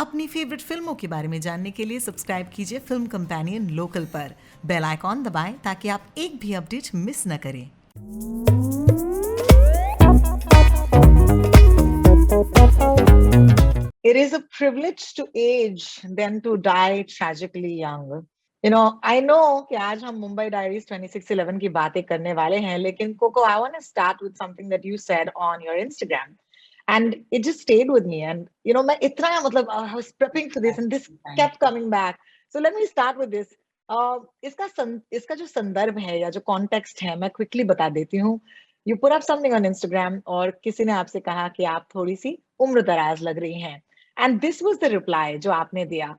अपनी फेवरेट फिल्मों के बारे में जानने के लिए सब्सक्राइब कीजिए फिल्म कंपेनियन लोकल पर। बेल आइकॉन दबाएं ताकि आप एक भी अपडेट मिस न करें। It is a privilege to age than to die tragically young. I know कि आज हम मुंबई डायरीज 2611 की बातें करने वाले हैं, लेकिन Coco, I want to start with something that you said on your Instagram, and it just stayed with me. And मैं इतना मतलब I was prepping for this, and this kept coming back. So let me start with this. इसका जो संदर्भ है या जो context है, मैं क्विकली बता देती हूँ. You put up something on Instagram, और किसी ने आपसे कहा कि आप थोड़ी सी उम्र दराज लग रही हैं. And this was the reply जो आपने दिया.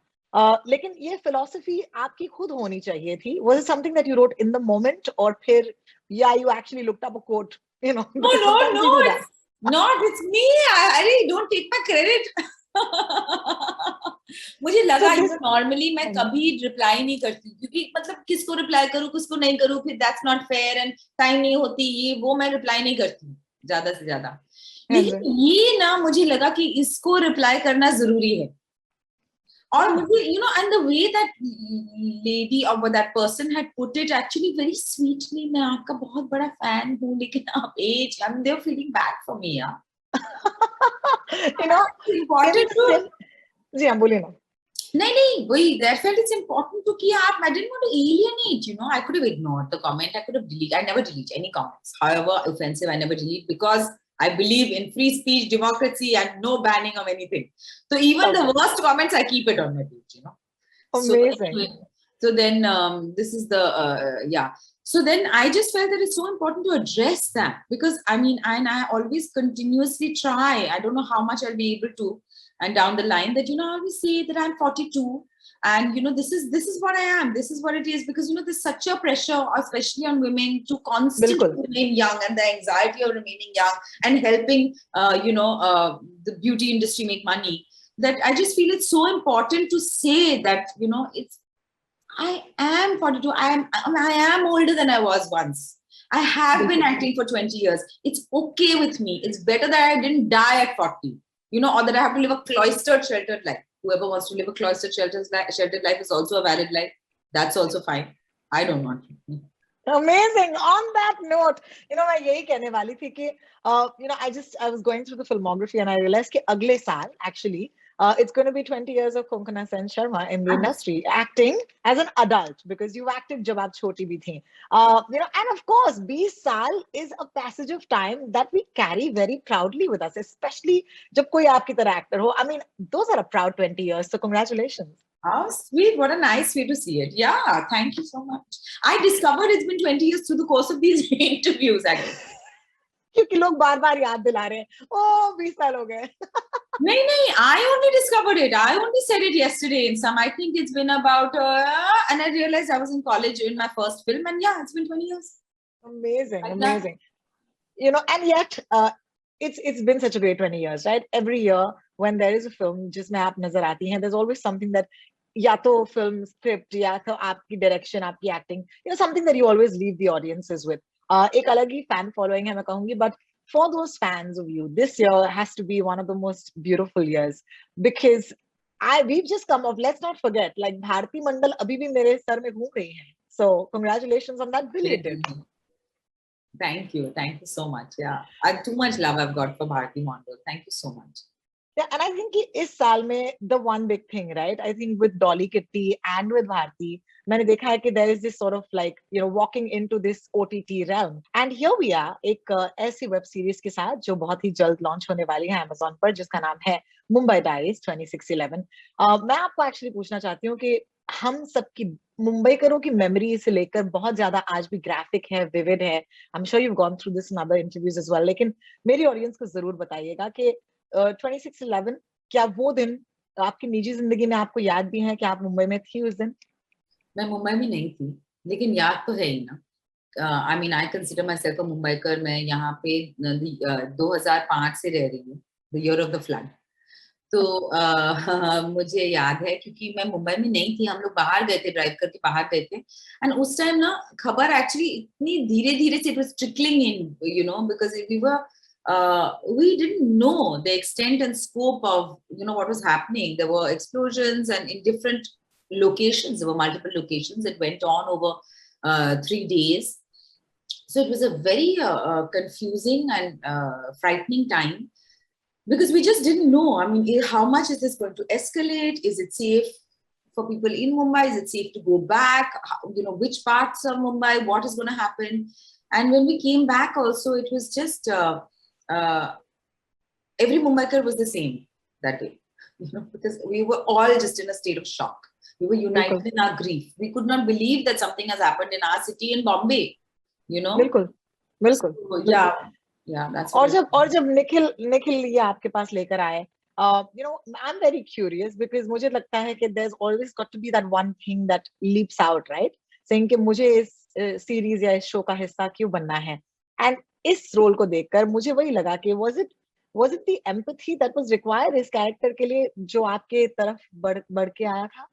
लेकिन ये फिलॉसफी आपकी खुद होनी चाहिए थी. Was it something that you wrote in the moment, और फिर या you actually looked up a quote, because sometimes we do that. It's me. I really don't take my credit. मुझे लगा नॉर्मली मैं कभी रिप्लाई नहीं करती, क्योंकि मतलब किसको रिप्लाई करूँ किसको नहीं करूँ, फिर that's not fair and time नहीं होती, ये वो मैं रिप्लाई नहीं करती ज्यादा से ज्यादा. लेकिन ये ना मुझे लगा कि इसको रिप्लाई करना जरूरी है. और मुझे and the way that lady or that person had put it actually very sweetly, मैं आपका बहुत बड़ा फैन हूँ लेकिन आप as, I mean, they're feeling bad for me, yeah. important to जी हाँ बोलिए ना. नहीं वही, that felt it's important to कि आप, I didn't want to alienate, I could have ignored the comment, I could have deleted, I never delete any comments, however offensive, I never delete, because I believe in free speech, democracy, and no banning of anything. So even the worst comments, I keep it on my page, Amazing. So then this is the, yeah. So then I just felt that it's so important to address that, because I mean, and I always continuously try, I don't know how much I'll be able to, and down the line that, I always say that I'm 42. And this is what I am, this is what it is, because there's such a pressure, especially on women, to constantly remain young, and the anxiety of remaining young and helping the beauty industry make money, that I just feel it's so important to say that it's, I am 42, I am older than I was once, I have been acting for 20 years, it's okay with me, it's better that I didn't die at 40, or that I have to live a cloistered, sheltered life. Whoever wants to live a cloistered, sheltered life is also a valid life. That's also fine. I don't want to. Amazing. On that note, मैं यही कहने वाली थी कि I was going through the filmography and I realized कि अगले साल actually it's going to be 20 years of Konkona Sen Sharma in the industry, acting as an adult, because you acted जब आप छोटी भी थी. And of course 20 साल is a passage of time that we carry very proudly with us, especially जब कोई आपकी तरह actor हो. I mean, those are a proud 20 years, so congratulations. Oh, sweet. What a nice way to see it. Yeah, thank you so much. I discovered it's been 20 years through the course of these interviews, actually. क्योंकि लोग बार-बार याद दिला रहे हैं, oh 20 साल हो गए. नहीं, I only discovered it. I only said it yesterday in some. I think it's been about, and I realized I was in college in my first film, and yeah, it's been 20 years. Amazing. And yet, it's been such a great 20 years, right? Every year when there is a film जिसमें आप नजर आती हैं, there's always something that या तो film script या तो आपकी direction, आपकी acting, something that you always leave the audiences with. एक अलग ही fan following है मैं कहूँगी, but for those fans of you, this year has to be one of the most beautiful years, because we've just come off, let's not forget, like Bharti Mandal अभी भी मेरे sir में घूम रही हैं. So congratulations on that belated. Thank you so much. Yeah, too much love I've got for Bharti Mandal. Thank you so much. Yeah, and I think इस साल में the one big thing, right? I think with Dolly Kitty and with Bharti, मैंने देखा है कि there is this sort of like walking into this OTT realm, and here we are एक ऐसी web series के साथ जो बहुत ही जल्द लॉन्च होने वाली है Amazon पर, जिसका नाम है मुंबई डायरीज 2611. मैं आपको एक्चुअली पूछना चाहती हूँ कि हम सबकी मुंबईकरों की मेमोरी से लेकर बहुत ज्यादा आज भी ग्राफिक है, विविड है. I'm sure you've gone through this in other interviews as well, लेकिन मेरी ऑडियंस को जरूर बताइएगा कि 2611 क्या वो दिन आपकी निजी जिंदगी में आपको याद भी है कि आप मुंबई में थी उस दिन? मैं मुंबई में नहीं थी, लेकिन याद तो है ही ना. I mean, I consider myself a Mumbaikar. मैं यहाँ पे 2005 से रह रही हूँ, the year of the flood. तो मुझे याद है, क्योंकि मैं मुंबई में नहीं थी, हम लोग बाहर गए थे, ड्राइव करके बाहर गए थे, एंड उस टाइम ना खबर एक्चुअली इतनी धीरे धीरे से, it was trickling in, because we were we didn't know the extent and scope of what was happening. There were explosions, and in different locations, there were multiple locations. It went on over 3 days. So it was a very confusing and frightening time, because we just didn't know. I mean, how much is this going to escalate? Is it safe for people in Mumbai? Is it safe to go back? Which parts of Mumbai? What is going to happen? And when we came back, also, it was just every Mumbaiker was the same that day, because we were all just in a state of shock. We were united in our grief. We could not believe that something has happened in our city, in Bombay. बिल्कुल बिल्कुल So, yeah, that's और जब निखिल ये आपके पास लेकर आए, I'm very curious, because मुझे लगता है कि there's always got to be that one thing that leaps out, right? Saying कि मुझे इस सीरीज या इस शो का हिस्सा क्यों बनना है. And इस रोल को देखकर मुझे वही लगा कि was it the empathy that was required इस कैरेक्टर के लिए, जो आपके तरफ बढ़ के आया था?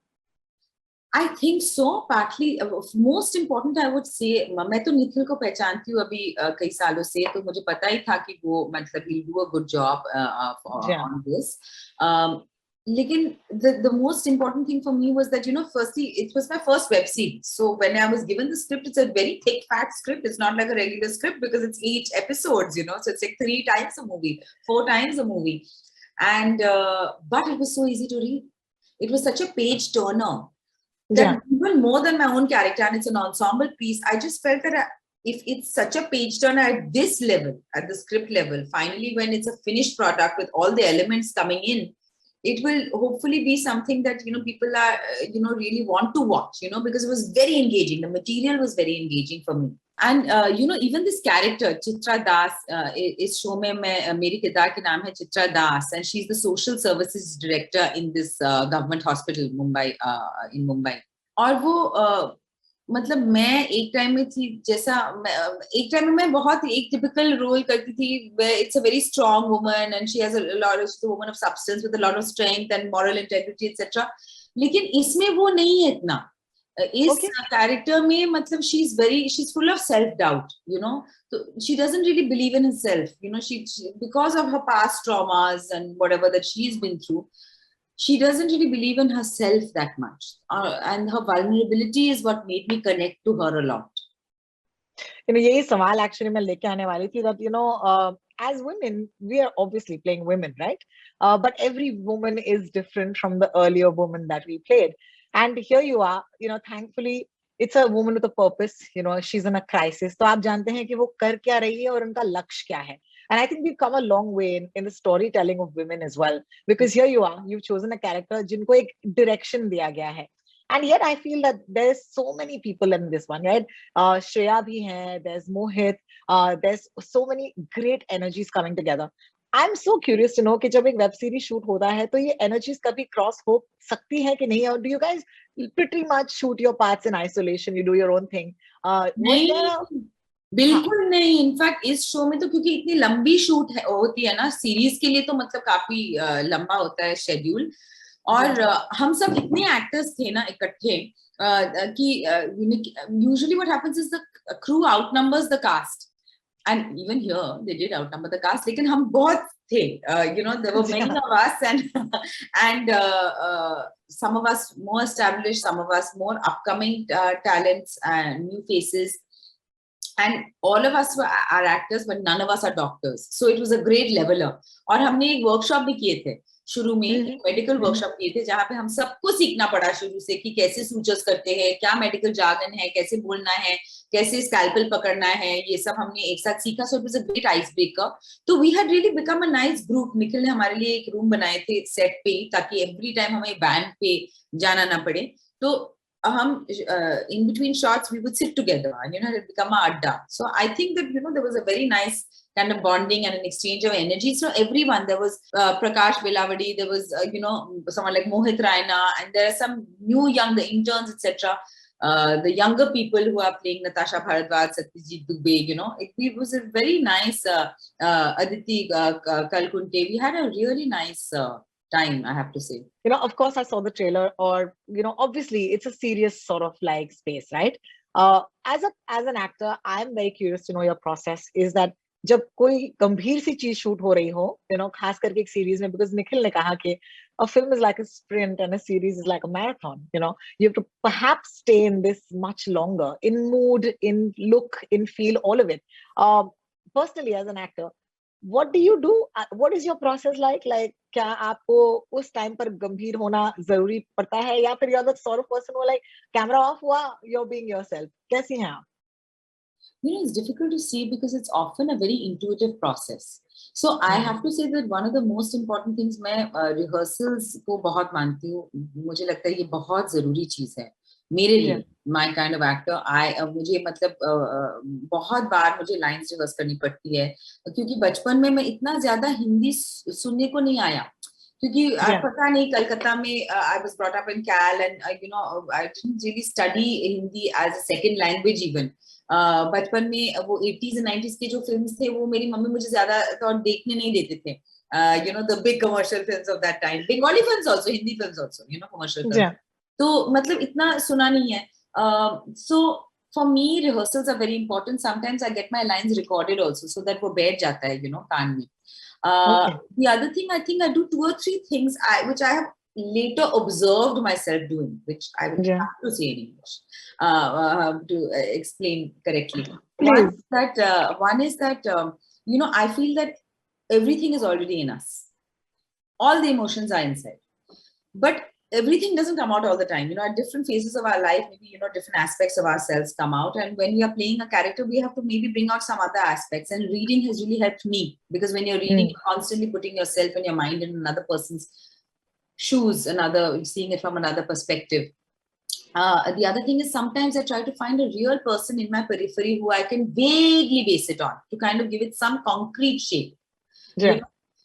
I think so. Partly, most important, I would say, मैं तो निखिल को पहचानती हूँ अभी कई सालों से, तो मुझे पता ही था कि वो मतलब he'll do a good job on this. Lekin the most important thing for me was that, firstly, it was my first web series. So when I was given the script, it's a very thick, fat script. It's not like a regular script, because it's 8 episodes, so it's like 3 times a movie, 4 times a movie. And, but it was so easy to read. It was such a page turner that even more than my own character, and it's an ensemble piece, I just felt that if it's such a page turner at this level, at the script level, finally, when it's a finished product with all the elements coming in, it will hopefully be something that, people are, really want to watch, because it was very engaging. The material was very engaging for me. And, even this character, Chitra Das, is show mein meri kirdar ki naam hai Chitra Das, and she's the social services director in this government hospital, Mumbai, in Mumbai. और वो मतलब मैं एक time में थी, जैसा एक time में मैं बहुत एक टिपिकल रोल करती थी, where it's a very strong woman and she has a lot of, she's a woman of substance with a lot of strength and moral integrity, etc. लेकिन इसमें वो नहीं है इतना. इस कैरेक्टर में मतलब she's full of self doubt, so she doesn't really believe in herself, she because of her past traumas and whatever that she's been through, she doesn't really believe in herself that much, and her vulnerability is what made me connect to her a lot. यही सवाल actually मैं लेके आने वाली थी, that as women, we are obviously playing women, right? But every woman is different from the earlier woman that we played. And here you are, thankfully, it's a woman with a purpose, she's in a crisis. तो आप जानते हैं कि वो कर क्या रही है और उनका लक्ष्य क्या है. And I think we've come a long way in the storytelling of women as well, because here you are, you've chosen a character जिनको एक direction दिया गया है. And yet I feel that there's so many people in this one, right? Shreya bhi hai, there's Mohit, there's so many great energies coming together. I'm so curious to know कि जब एक web series shoot होता है तो ये energies कभी cross हो सकती है कि नहीं, और do you guys pretty much shoot your parts in isolation, you do your own thing? नहीं, बिल्कुल नहीं. इनफैक्ट इस शो में तो क्योंकि इतनी लंबी शूट होती है ना, सीरीज के लिए तो मतलब काफी लंबा होता है शेड्यूल, और हम सब इतने एक्टर्स थे ना इकट्ठे कि usually what happens is the crew outnumbers the cast, and even here they did outnumber the cast, लेकिन हम बहुत थे, there were many of us, and some of us more established, some of us more upcoming talents and new faces, and all of us are actors, but none of us are doctors, so it was a great leveler. और हमने एक workshop भी किए थे शुरू में, एक medical workshop किए थे, जहाँ पे हम सबको सीखना पड़ा शुरू से कि कैसे सूचर्स करते हैं, क्या मेडिकल जार्गन है, कैसे बोलना है, कैसे स्कैल्पल पकड़ना है, ये सब हमने एक साथ सीखा. So it was a great ice breaker. तो we had really become a nice group. Nikhil ने हमारे लिए एक रूम बनाए थे सेट पे, ताकि एवरी टाइम हमें बैंड पे जाना ना पड़े. तो हम in between shots we would sit together, and it had become a adda. So I think that there was a very nice kind of bonding and an exchange of energy. So everyone, there was Prakash Velavadi, there was someone like Mohit Raina, and there are some new young interns, etc. The younger people who are playing Natasha Bharadwaj, Satyajit Dubey, it was a very nice Aditi Kalkunte. We had a really nice time, I have to say. Of course, I saw the trailer, or obviously it's a serious sort of like space, right? As an actor, I'm very curious to know your process. Is that जब कोई गंभीर सी चीज shoot हो रही हो, खास करके एक सीरीज में, बिकॉज निखिल ने कहा कि a film is like a sprint and a series is like a marathon. You have to perhaps stay in this much longer, in mood, in look, in feel, all of it. Personally, as an actor, what do you do? What is your process like? Like, क्या आपको उस time पर गंभीर होना जरूरी पड़ता है, या फिर you're the sort of person who like camera off हुआ, you're being yourself? कैसी हैं आप? It's difficult to see because it's often a very intuitive process. So I have to say that one of the most important things, मैं rehearsals को बहुत मानती हूँ. मुझे लगता है ये बहुत जरूरी चीज है मेरे लिए. My kind of actor, मुझे मतलब बहुत बार मुझे lines rehearse करनी पड़ती है, क्योंकि बचपन में मैं इतना ज्यादा हिंदी सुनने को नहीं आया, क्योंकि पता नहीं, कलकत्ता में I was brought up in Cal, and I didn't really study Hindi as a second language even. बचपन में वो 80s and 90s के जो फिल्म्स थे, वो मेरी मम्मी मुझे ज्यादा तो देखने नहीं देते थे. The big commercial films of that time, Bengali films also, Hindi films also, commercial films. तो मतलब इतना सुना नहीं है. So for me, rehearsals are very important. Sometimes I get my lines recorded also, so that वो बैठ जाता है, कान में. The other thing, I think I do 2 or 3 things which I have later observed myself doing, which I will have to say in English to explain correctly. One is that I feel that everything is already in us. All the emotions are inside, but everything doesn't come out all the time. At different phases of our life, maybe different aspects of ourselves come out, and when we are playing a character, we have to maybe bring out some other aspects. And reading has really helped me, because when you're reading, you're constantly putting yourself and your mind in another person's shoes, seeing it from another perspective. The other thing is, sometimes I try to find a real person in my periphery who I can vaguely base it on, to kind of give it some concrete shape.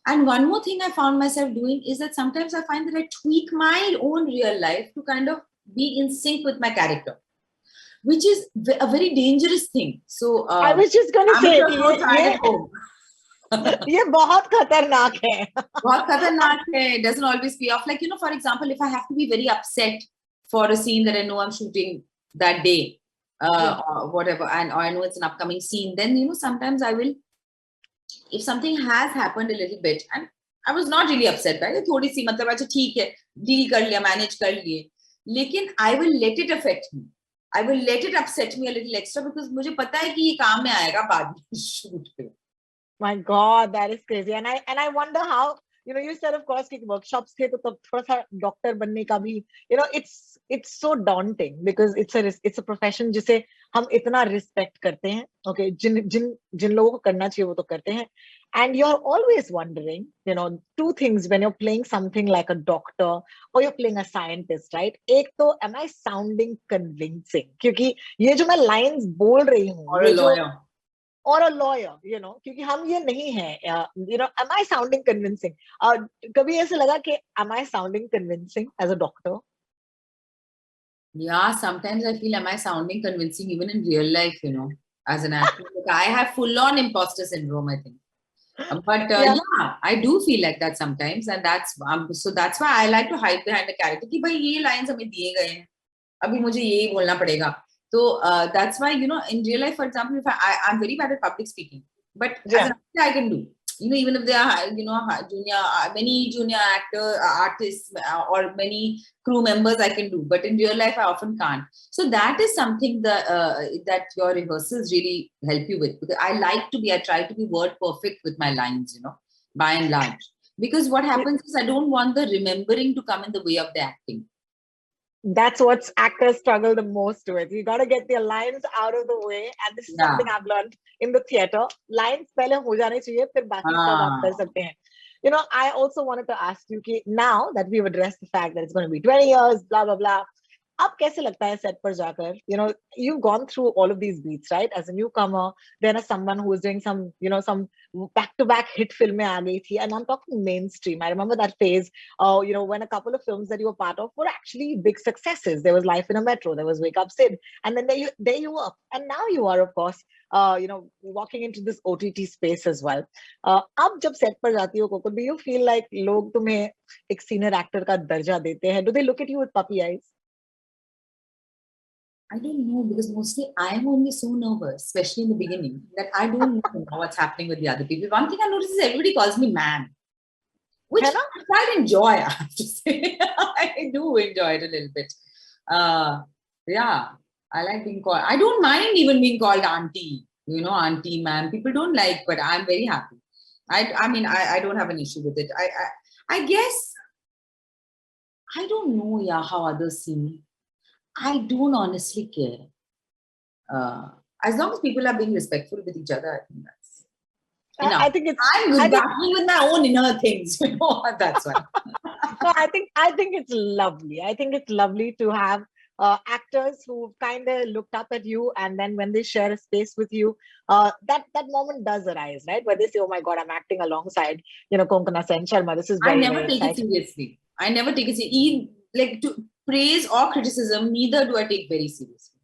And one more thing I found myself doing is that sometimes I find that I tweak my own real life to kind of be in sync with my character, which is a very dangerous thing. So I was just going to say, ये बहुत खतरनाक है. बहुत खतरनाक है. It doesn't always pay off. Like, for example, if I have to be very upset for a scene that I know I'm shooting that day, or whatever, or I know it's an upcoming scene, then, sometimes I will, if something has happened a little bit, and I was not really upset, right? थोड़ी सी मतलब अच्छा ठीक है, deal कर लिया, manage कर लिए, लेकिन I will let it affect me. I will let it upset me a little extra, because मुझे पता है कि ये काम में आएगा बाद में shoot पे. My God, that is crazy. And I wonder how, you said of course कि workshops थे, तो तब थोड़ा सा doctor बनने का भी, it's so daunting, because it's a profession जिसे हम इतना respect करते हैं. Okay, जिन लोगों को करना चाहिए वो तो करते हैं. And you're always wondering, 2 things when you're playing something like a doctor or you're playing a scientist, right? एक तो, am I sounding convincing? क्योंकि ये जो मैं lines बोल रही हूँ, or a lawyer. Or a lawyer, क्योंकि हम ये नहीं है, am I sounding convincing? कभी ऐसे लगा कि am I sounding convincing as a doctor? Yeah, sometimes I feel, am I sounding convincing even in real life, as an actor? I have full-on imposter syndrome, I think. But yeah, I do feel like that sometimes, and that's why I like to hide behind the character. कि भाई ये lines हमें दिए गए हैं, अभी मुझे यही बोलना पड़ेगा. So that's why, in real life, for example, if I'm very bad at public speaking, but as an actor, I can do. Even if there are, many junior artists or many crew members, I can do. But in real life, I often can't. So that is something that your rehearsals really help you with. Because I try to be word perfect with my lines, by and large. Because what happens is, I don't want the remembering to come in the way of the acting. That's what actors struggle the most with. You got to get their lines out of the way, and this is something I've learned in the theater. Lines पहले हो जाने चाहिए, फिर बाकी सब आप कर सकते हैं. I also wanted to ask you कि now that we've addressed the fact that it's going to be 20 years, blah blah blah. अब कैसे लगता है set पर जाकर? You've gone through all of these beats, right? As a newcomer, then as someone who was doing some back-to-back hit film में आ गई थी, and I'm talking mainstream. I remember that phase, when a couple of films that you were part of were actually big successes. There was Life in a Metro, there was Wake Up Sid, and then there you were, and now you are, of course, walking into this OTT space as well. अब जब set पर जाती हो cocoa, do you feel like लोग तुम्हें एक senior actor का दर्जा देते हैं? Do they look at you with puppy eyes? I don't know, because mostly I'm only so nervous, especially in the beginning, that I don't know what's happening with the other people. One thing I notice is everybody calls me ma'am, which है ना? I quite enjoy, I have to say. I do enjoy it a little bit. Yeah, I like being called. I don't mind even being called auntie, auntie, ma'am. People don't like, but I'm very happy. I mean, I don't have an issue with it. I guess, I don't know, yeah, how others see me. I don't honestly care. As long as people are being respectful with each other, I think that's enough. I think it's. I'm I think, battling with my own inner things, that's why. no, I think it's lovely. I think it's lovely to have actors who kind of looked up at you, and then when they share a space with you, that moment does arise, right? Where they say, "Oh my God, I'm acting alongside, Konkona Sen Sharma. This is I very, never very take it exciting." seriously. I never take it seriously. Like, to praise or criticism, neither do I take very seriously.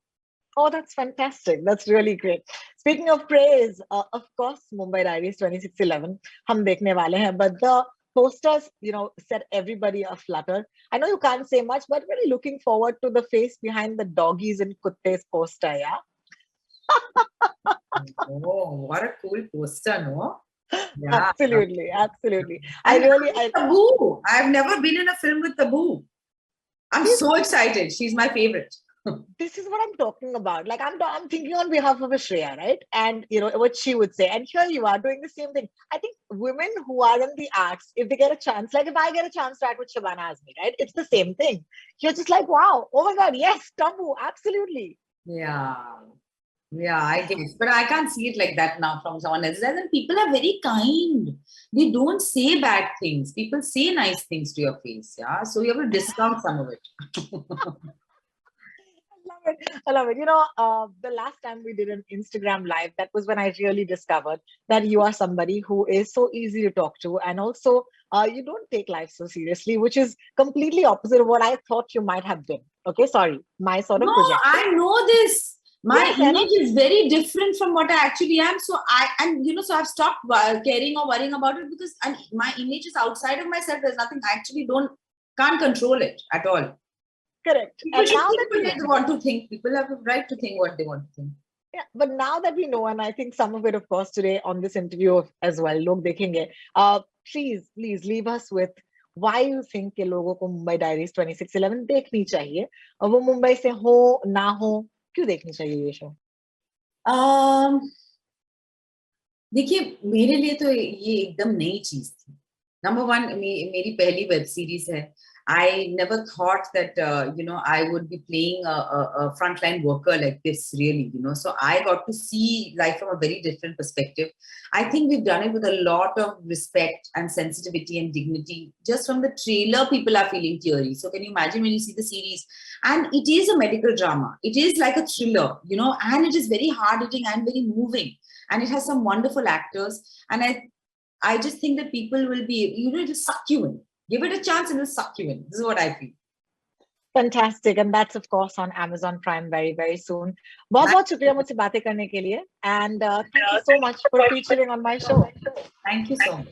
Oh, that's fantastic. That's really great. Speaking of praise, of course, Mumbai Diaries 2611, hum dekhne wale hain, but the posters, set everybody aflutter. I know you can't say much, but really looking forward to the face behind the doggies and kuttes poster, yeah? Oh, what a cool poster, no? Yeah. Absolutely, absolutely. And I Taboo. I've never been in a film with Taboo. I'm so excited. She's my favorite. this is what I'm talking about. Like I'm thinking on behalf of a Shreya, right? And what she would say. And here you are doing the same thing. I think women who are in the arts, if they get a chance, like if I get a chance to act with Shabana Azmi, right? It's the same thing. You're just like, wow, oh my God, yes, Tabu, absolutely. Yeah. Yeah, I guess. But I can't see it like that now from someone else. And people are very kind. They don't say bad things. People say nice things to your face. Yeah. So you have to discount some of it. I love it. The last time we did an Instagram live, that was when I really discovered that you are somebody who is so easy to talk to, and also you don't take life so seriously, which is completely opposite of what I thought you might have been. Okay, sorry, my sort of No, projection. I know this. My Yes, I know. image is very different from what I actually am. So so I've stopped caring or worrying about it, because my image is outside of myself. There's nothing. I actually can't control it at all. Correct. People And should now think that what we they want to think. People have a right to think what they want to think. yeah, but now that we know, and I think some of it, of course, today on this interview as well, log dekhenge. Please leave us with why you think कि लोगों को Mumbai Diaries 2611 देखनी चाहिए, और वो मुंबई से हो ना हो, क्यों देखनी चाहिए ये शो? देखिए, मेरे लिए तो ये एकदम नई चीज थी. नंबर वन, मेरी पहली वेब सीरीज है. I never thought that I would be playing a frontline worker like this, really. So I got to see life from a very different perspective. I think we've done it with a lot of respect and sensitivity and dignity. Just from the trailer, people are feeling teary. So can you imagine when you see the series? And it is a medical drama. It is like a thriller, and it is very hard-hitting and very moving. And it has some wonderful actors. And I just think that people will be, it'll suck you in. Give it a chance and it'll suck you in. This is what I feel. Fantastic, and that's of course on Amazon Prime very, very soon. बहुत शुक्रिया मुझसे बातें करने के लिए, and thank you so much for featuring on my show. Thank you so much.